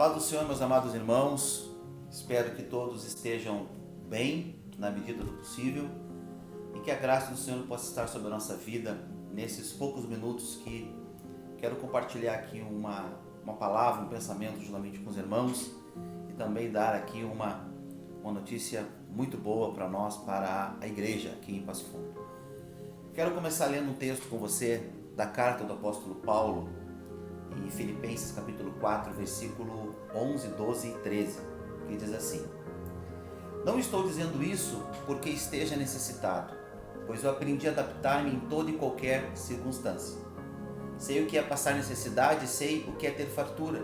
Paz do Senhor, meus amados irmãos, espero que todos estejam bem na medida do possível e que a graça do Senhor possa estar sobre a nossa vida nesses poucos minutos que quero compartilhar aqui uma palavra, um pensamento juntamente com os irmãos e também dar aqui uma notícia muito boa para nós, para a igreja aqui em Passo Fundo. Quero começar lendo um texto com você da carta do apóstolo Paulo em Filipenses capítulo 4, versículo 11, 12 e 13, que diz assim: Não estou dizendo isso porque esteja necessitado, pois eu aprendi a adaptar-me em toda e qualquer circunstância. Sei o que é passar necessidade, sei o que é ter fartura.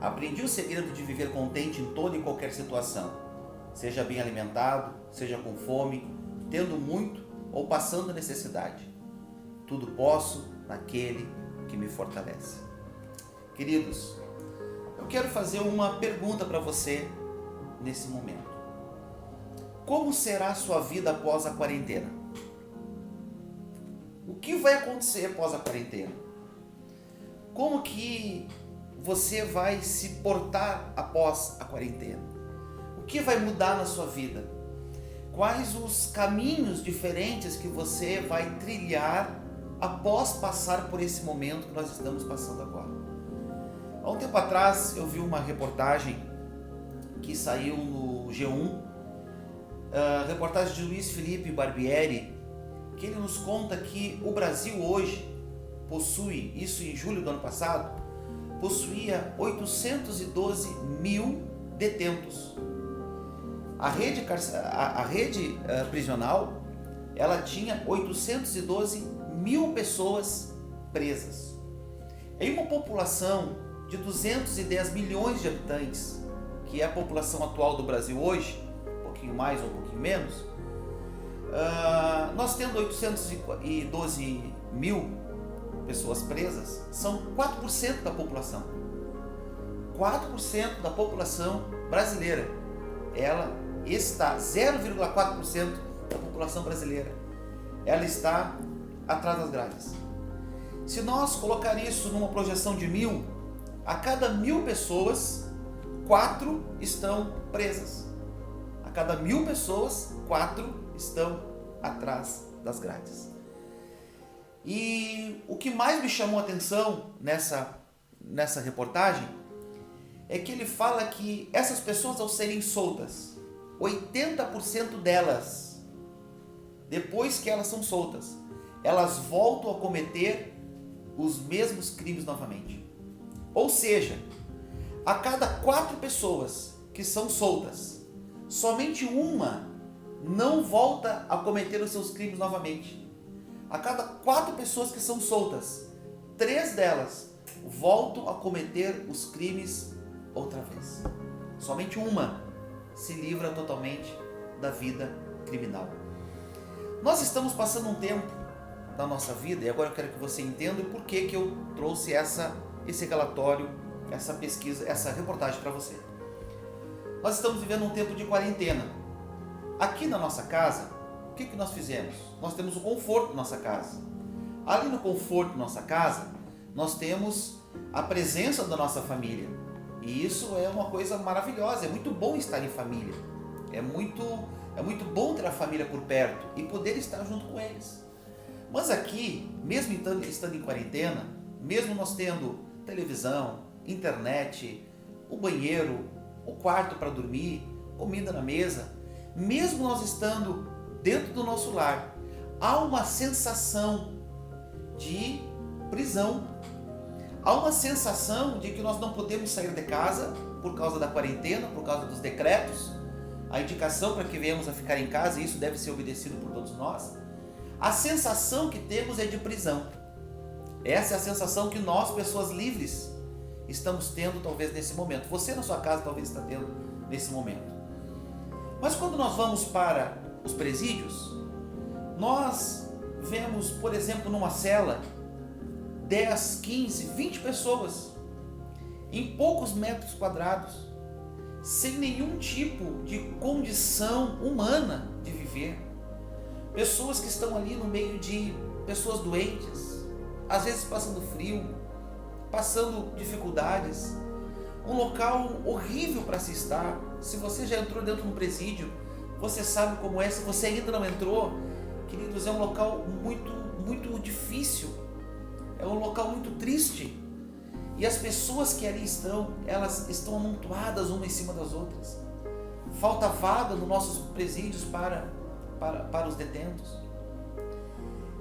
Aprendi o segredo de viver contente em toda e qualquer situação, seja bem alimentado, seja com fome, tendo muito ou passando necessidade. Tudo posso naquele que me fortalece. Queridos, eu quero fazer uma pergunta para você nesse momento. Como será a sua vida após a quarentena? O que vai acontecer após a quarentena? Como que você vai se portar após a quarentena? O que vai mudar na sua vida? Quais os caminhos diferentes que você vai trilhar após passar por esse momento que nós estamos passando agora? Há um tempo atrás eu vi uma reportagem que saiu no G1, reportagem de Luiz Felipe Barbieri, que ele nos conta que o Brasil hoje possui, isso em julho do ano passado, possuía 812 mil detentos. A rede prisional, ela tinha 812 mil pessoas presas. Em uma população de 210 milhões de habitantes, que é a população atual do Brasil hoje, um pouquinho mais ou um pouquinho menos, nós tendo 812 mil pessoas presas, são 4% da população. 4% da população brasileira, ela está, 0,4% da população brasileira, ela está atrás das grades. Se nós colocar isso numa projeção de 1.000, a cada 1.000 pessoas, 4 estão presas. A cada 1.000 pessoas, 4 estão atrás das grades. E o que mais me chamou a atenção nessa reportagem é que ele fala que essas pessoas, ao serem soltas, 80% delas, depois que elas são soltas, elas voltam a cometer os mesmos crimes novamente. Ou seja, a cada 4 pessoas que são soltas, somente uma não volta a cometer os seus crimes novamente. A cada 4 pessoas que são soltas, 3 delas voltam a cometer os crimes outra vez. Somente uma se livra totalmente da vida criminal. Nós estamos passando um tempo da nossa vida, e agora eu quero que você entenda o porquê que eu trouxe esse relatório, essa pesquisa, essa reportagem para você. Nós estamos vivendo um tempo de quarentena. Aqui na nossa casa, o que nós fizemos? Nós temos o conforto da nossa casa. Ali no conforto da nossa casa, nós temos a presença da nossa família. E isso é uma coisa maravilhosa, é muito bom estar em família. É muito bom ter a família por perto e poder estar junto com eles. Mas aqui, mesmo estando em quarentena, mesmo nós tendo televisão, internet, o banheiro, o quarto para dormir, comida na mesa, mesmo nós estando dentro do nosso lar, há uma sensação de prisão. Há uma sensação de que nós não podemos sair de casa por causa da quarentena, por causa dos decretos, a indicação para que venhamos a ficar em casa, e isso deve ser obedecido por todos nós. A sensação que temos é de prisão. Essa é a sensação que nós, pessoas livres, estamos tendo talvez nesse momento. Você na sua casa talvez está tendo nesse momento. Mas quando nós vamos para os presídios, nós vemos, por exemplo, numa cela, 10, 15, 20 pessoas, em poucos metros quadrados, sem nenhum tipo de condição humana de viver. Pessoas que estão ali no meio de pessoas doentes, às vezes passando frio, passando dificuldades, um local horrível para se estar. Se você já entrou dentro de um presídio, você sabe como é. Se você ainda não entrou, queridos, é um local muito difícil, é um local muito triste. E as pessoas que ali estão, elas estão amontoadas uma em cima das outras. Falta vaga nos nossos presídios para os detentos.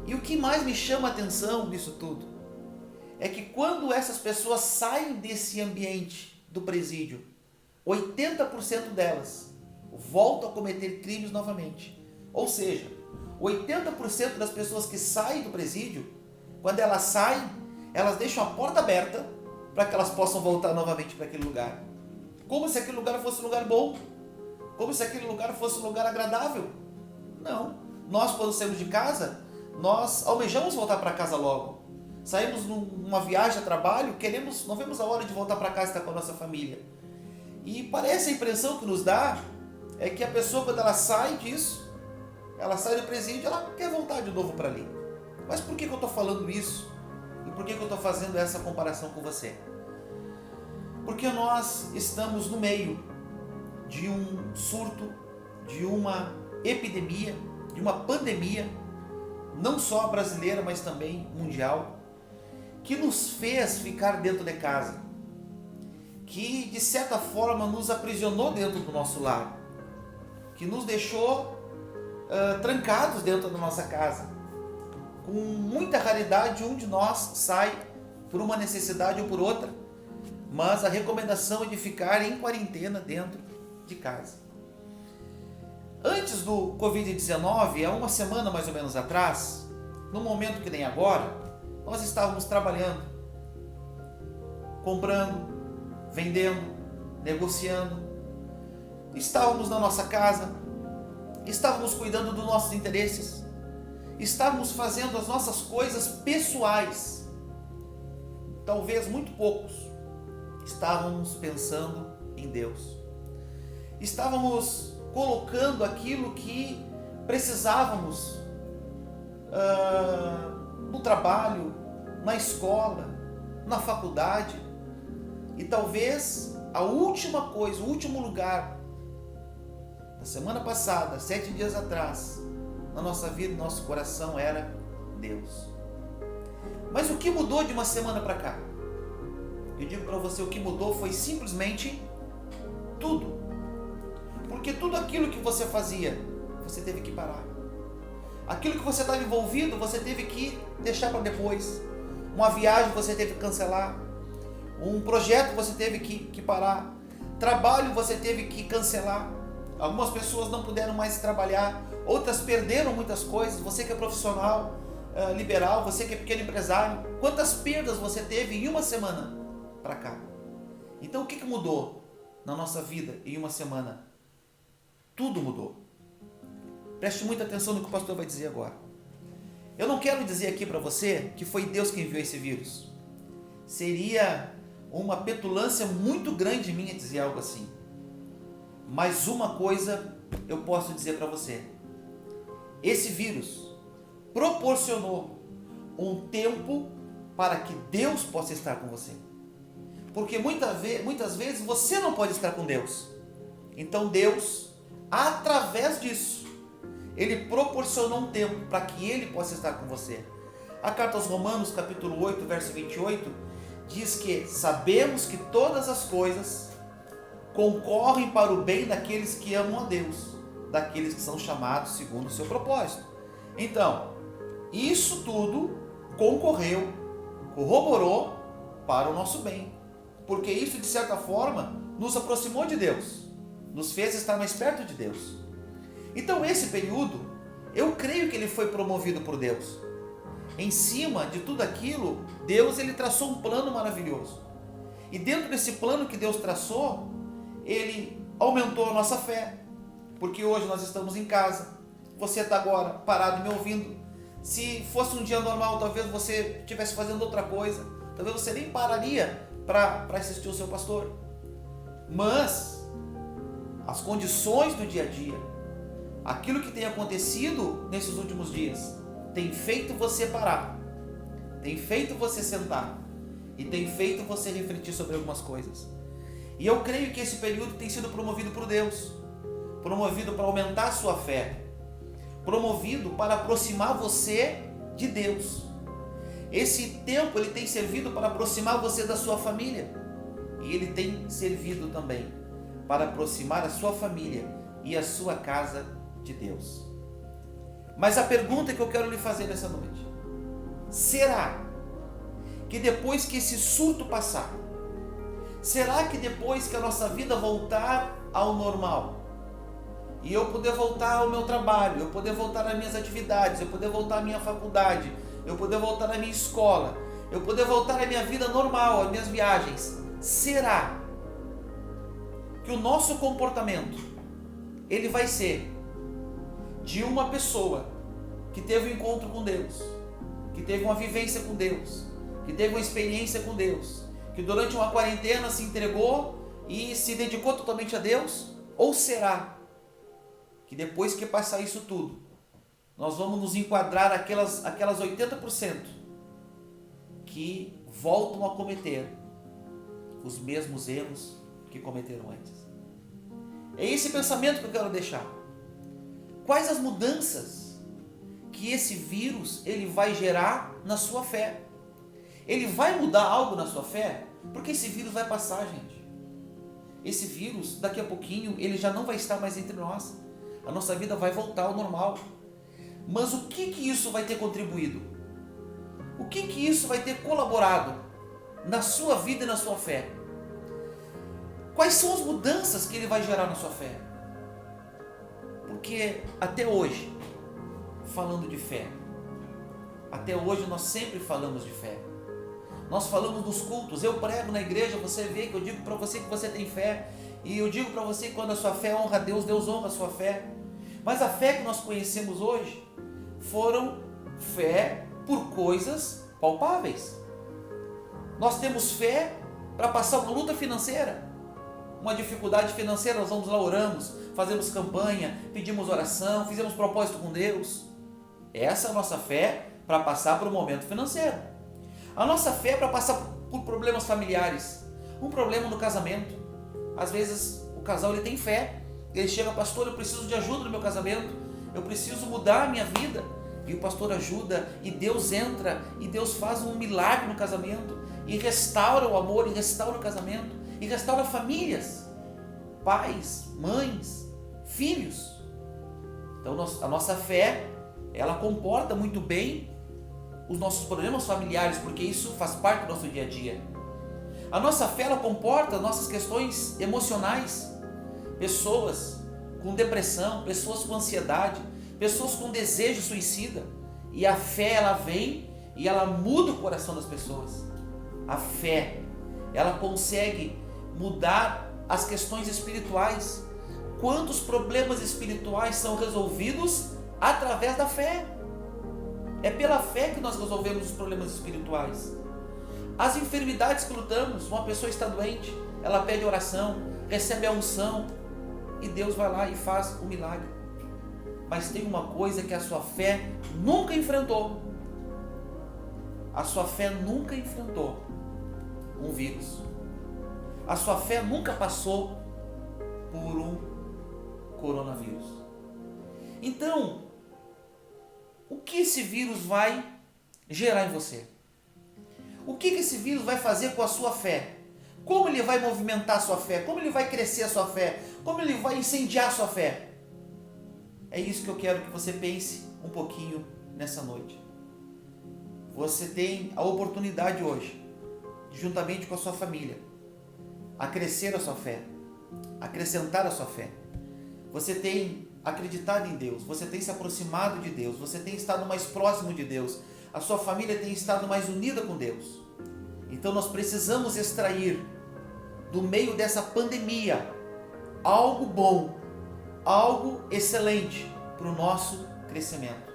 E o que mais me chama a atenção nisso tudo é que quando essas pessoas saem desse ambiente do presídio, 80% delas voltam a cometer crimes novamente. Ou seja, 80% das pessoas que saem do presídio, quando elas saem, elas deixam a porta aberta para que elas possam voltar novamente para aquele lugar. Como se aquele lugar fosse um lugar bom, como se aquele lugar fosse um lugar agradável. Não. Nós, quando saímos de casa, nós almejamos voltar para casa logo. Saímos numa viagem a trabalho, não vemos a hora de voltar para casa e estar com a nossa família. E parece a impressão que nos dá é que a pessoa, quando ela sai disso, ela sai do presídio, ela quer voltar de novo para ali. Mas por que eu estou falando isso? E por que eu estou fazendo essa comparação com você? Porque nós estamos no meio de um surto, de uma epidemia, de uma pandemia, não só brasileira, mas também mundial, que nos fez ficar dentro de casa, que de certa forma nos aprisionou dentro do nosso lar, que nos deixou trancados dentro da nossa casa. Com muita raridade, um de nós sai por uma necessidade ou por outra, mas a recomendação é de ficar em quarentena dentro de casa. Antes do Covid-19, há uma semana mais ou menos atrás, num momento que nem agora, nós estávamos trabalhando, comprando, vendendo, negociando, estávamos na nossa casa, estávamos cuidando dos nossos interesses, estávamos fazendo as nossas coisas pessoais. Talvez muito poucos estávamos pensando em Deus. Estávamos colocando aquilo que precisávamos no trabalho, na escola, na faculdade. E talvez a última coisa, o último lugar da semana passada, 7 dias atrás, na nossa vida, no nosso coração, era Deus. Mas o que mudou de uma semana para cá? Eu digo para você, o que mudou foi simplesmente tudo. Porque tudo aquilo que você fazia, você teve que parar. Aquilo que você estava envolvido, você teve que deixar para depois. Uma viagem você teve que cancelar. Um projeto você teve que parar. Trabalho você teve que cancelar. Algumas pessoas não puderam mais trabalhar. Outras perderam muitas coisas. Você que é profissional liberal, você que é pequeno empresário. Quantas perdas você teve em uma semana para cá? Então o que mudou na nossa vida em uma semana? Tudo mudou. Preste muita atenção no que o pastor vai dizer agora. Eu não quero dizer aqui para você que foi Deus que enviou esse vírus. Seria uma petulância muito grande minha dizer algo assim. Mas uma coisa eu posso dizer para você. Esse vírus proporcionou um tempo para que Deus possa estar com você. Porque muitas vezes você não pode estar com Deus. Então Deus, através disso, Ele proporcionou um tempo para que Ele possa estar com você. A carta aos Romanos, capítulo 8, verso 28, diz que sabemos que todas as coisas concorrem para o bem daqueles que amam a Deus, daqueles que são chamados segundo o seu propósito. Então, isso tudo concorreu, corroborou para o nosso bem, porque isso de certa forma nos aproximou de Deus, nos fez estar mais perto de Deus. Então esse período, eu creio que ele foi promovido por Deus. Em cima de tudo aquilo, Deus ele traçou um plano maravilhoso. E dentro desse plano que Deus traçou, Ele aumentou a nossa fé. Porque hoje nós estamos em casa, você está agora parado me ouvindo. Se fosse um dia normal, talvez você estivesse fazendo outra coisa. Talvez você nem pararia para assistir o seu pastor. Mas as condições do dia a dia, aquilo que tem acontecido nesses últimos dias, tem feito você parar, tem feito você sentar e tem feito você refletir sobre algumas coisas. E eu creio que esse período tem sido promovido por Deus, promovido para aumentar a sua fé, promovido para aproximar você de Deus. Esse tempo ele tem servido para aproximar você da sua família, e ele tem servido também para aproximar a sua família e a sua casa de Deus. Mas a pergunta que eu quero lhe fazer nessa noite: será que depois que esse surto passar, será que depois que a nossa vida voltar ao normal, e eu poder voltar ao meu trabalho, eu poder voltar às minhas atividades, eu poder voltar à minha faculdade, eu poder voltar à minha escola, eu poder voltar à minha vida normal, às minhas viagens, será que o nosso comportamento ele vai ser de uma pessoa que teve um encontro com Deus, que teve uma vivência com Deus, que teve uma experiência com Deus, que durante uma quarentena se entregou e se dedicou totalmente a Deus? Ou será que depois que passar isso tudo, nós vamos nos enquadrar aquelas 80% que voltam a cometer os mesmos erros que cometeram antes? É esse pensamento que eu quero deixar. Quais as mudanças que esse vírus ele vai gerar na sua fé? Ele vai mudar algo na sua fé? Porque esse vírus vai passar, gente. Esse vírus, daqui a pouquinho, ele já não vai estar mais entre nós. A nossa vida vai voltar ao normal. Mas o que isso vai ter contribuído? O que isso vai ter colaborado na sua vida e na sua fé? Quais são as mudanças que ele vai gerar na sua fé? Porque até hoje, falando de fé, até hoje nós sempre falamos de fé. Nós falamos nos cultos, eu prego na igreja, você vê que eu digo para você que você tem fé, e eu digo para você que quando a sua fé honra a Deus, Deus honra a sua fé. Mas a fé que nós conhecemos hoje foram fé por coisas palpáveis. Nós temos fé para passar uma luta financeira, uma dificuldade financeira, nós vamos lá, oramos, fazemos campanha, pedimos oração, fizemos propósito com Deus. Essa é a nossa fé para passar por um momento financeiro. A nossa fé é para passar por problemas familiares, um problema no casamento. Às vezes o casal ele tem fé, ele chega: pastor, eu preciso de ajuda no meu casamento, eu preciso mudar a minha vida. E o pastor ajuda, e Deus entra, e Deus faz um milagre no casamento, e restaura o amor, e restaura o casamento, e restaura famílias, pais, mães, filhos. Então a nossa fé, ela comporta muito bem os nossos problemas familiares, porque isso faz parte do nosso dia a dia. A nossa fé, ela comporta nossas questões emocionais, pessoas com depressão, pessoas com ansiedade, pessoas com desejo suicida, e a fé ela vem e ela muda o coração das pessoas. A fé, ela consegue mudar as questões espirituais. Quantos problemas espirituais são resolvidos através da fé? É pela fé que nós resolvemos os problemas espirituais. As enfermidades que lutamos, uma pessoa está doente, ela pede oração, recebe a unção, e Deus vai lá e faz o milagre. Mas tem uma coisa que a sua fé nunca enfrentou. A sua fé nunca enfrentou um vírus. A sua fé nunca passou por um coronavírus. Então, o que esse vírus vai gerar em você? O que esse vírus vai fazer com a sua fé? Como ele vai movimentar a sua fé? Como ele vai crescer a sua fé? Como ele vai incendiar a sua fé? É isso que eu quero que você pense um pouquinho nessa noite. Você tem a oportunidade hoje, juntamente com a sua família, a crescer a sua fé, acrescentar a sua fé. Você tem acreditado em Deus, você tem se aproximado de Deus, você tem estado mais próximo de Deus, a sua família tem estado mais unida com Deus. Então nós precisamos extrair do meio dessa pandemia algo bom, algo excelente para o nosso crescimento.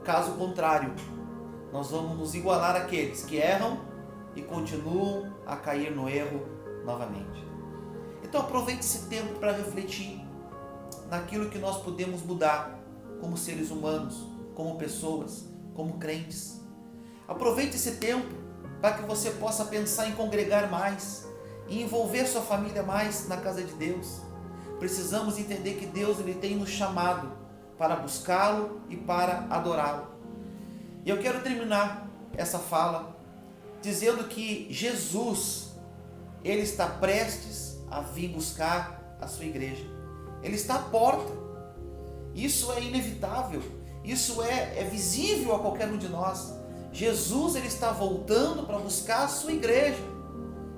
Caso contrário, nós vamos nos igualar àqueles que erram e continuam a cair no erro novamente. Então aproveite esse tempo para refletir naquilo que nós podemos mudar como seres humanos, como pessoas, como crentes. Aproveite esse tempo para que você possa pensar em congregar mais, e envolver sua família mais na casa de Deus. Precisamos entender que Deus ele tem nos chamado para buscá-lo e para adorá-lo. E eu quero terminar essa fala dizendo que Jesus, ele está prestes a vir buscar a sua igreja. Ele está à porta. Isso é inevitável. Isso é visível a qualquer um de nós. Jesus ele está voltando para buscar a sua igreja.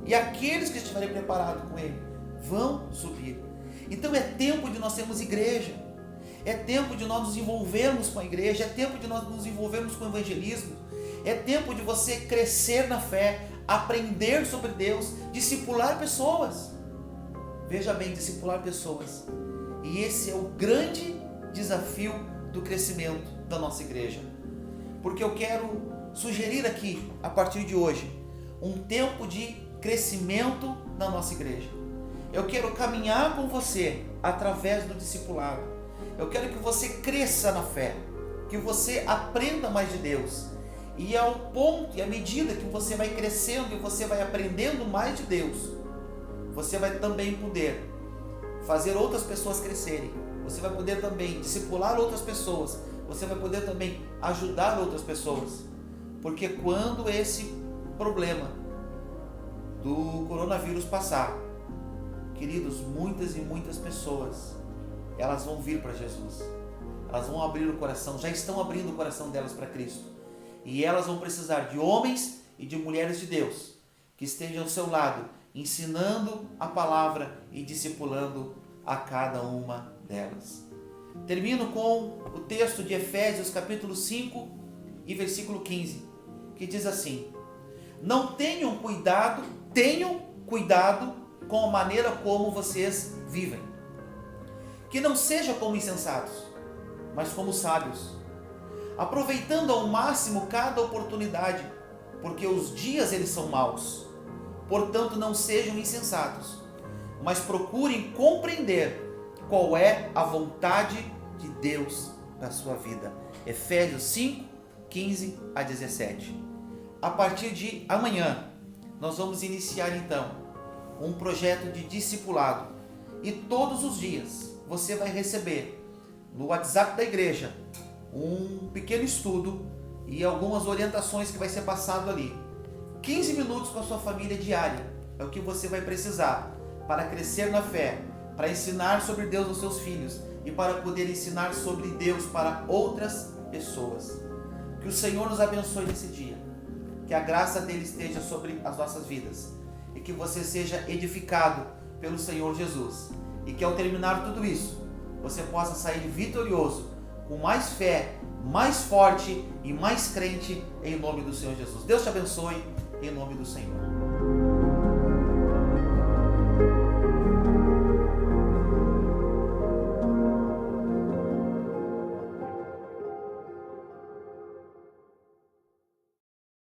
E aqueles que estiverem preparados com ele vão subir. Então é tempo de nós termos igreja. É tempo de nós nos envolvermos com a igreja. É tempo de nós nos envolvermos com o evangelismo. É tempo de você crescer na fé, aprender sobre Deus, discipular pessoas. Veja bem, discipular pessoas. E esse é o grande desafio do crescimento da nossa igreja. Porque eu quero sugerir aqui, a partir de hoje, um tempo de crescimento na nossa igreja. Eu quero caminhar com você através do discipulado. Eu quero que você cresça na fé, que você aprenda mais de Deus. E ao ponto e à medida que você vai crescendo e você vai aprendendo mais de Deus, você vai também poder fazer outras pessoas crescerem. Você vai poder também discipular outras pessoas. Você vai poder também ajudar outras pessoas. Porque quando esse problema do coronavírus passar, queridos, muitas e muitas pessoas, elas vão vir para Jesus. Elas vão abrir o coração, já estão abrindo o coração delas para Cristo. E elas vão precisar de homens e de mulheres de Deus, que estejam ao seu lado, ensinando a palavra e discipulando a cada uma delas. Termino com o texto de Efésios capítulo 5 e versículo 15, que diz assim: não tenham cuidado com a maneira como vocês vivem, que não seja como insensatos, mas como sábios, aproveitando ao máximo cada oportunidade, porque os dias eles são maus. Portanto, não sejam insensatos, mas procurem compreender qual é a vontade de Deus na sua vida. Efésios 5, 15 a 17. A partir de amanhã, nós vamos iniciar então um projeto de discipulado. E todos os dias você vai receber no WhatsApp da igreja um pequeno estudo e algumas orientações que vai ser passado ali. 15 minutos com a sua família diária é o que você vai precisar para crescer na fé, para ensinar sobre Deus aos seus filhos e para poder ensinar sobre Deus para outras pessoas. Que o Senhor nos abençoe nesse dia, que a graça dele esteja sobre as nossas vidas e que você seja edificado pelo Senhor Jesus e que ao terminar tudo isso você possa sair vitorioso, com mais fé, mais forte e mais crente em nome do Senhor Jesus. Deus te abençoe em nome do Senhor.